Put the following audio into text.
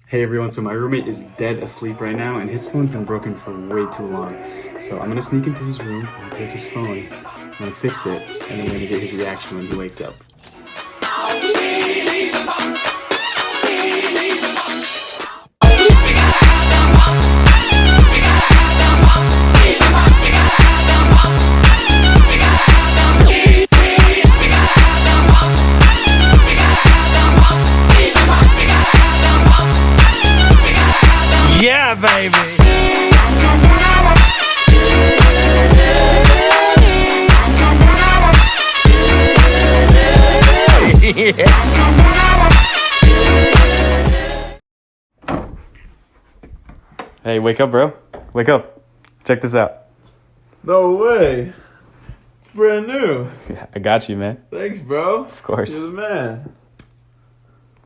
Hey everyone, so my roommate is dead asleep right now and his phone's been broken for way too long. So I'm gonna sneak into his room, I'm gonna take his phone, I'm gonna fix it, and then we're gonna get his reaction when he wakes up. Yeah, baby. Hey, wake up, bro. Wake up. Check this out. No way. It's brand new. I got you, man. Thanks, bro. Of course. You're the man.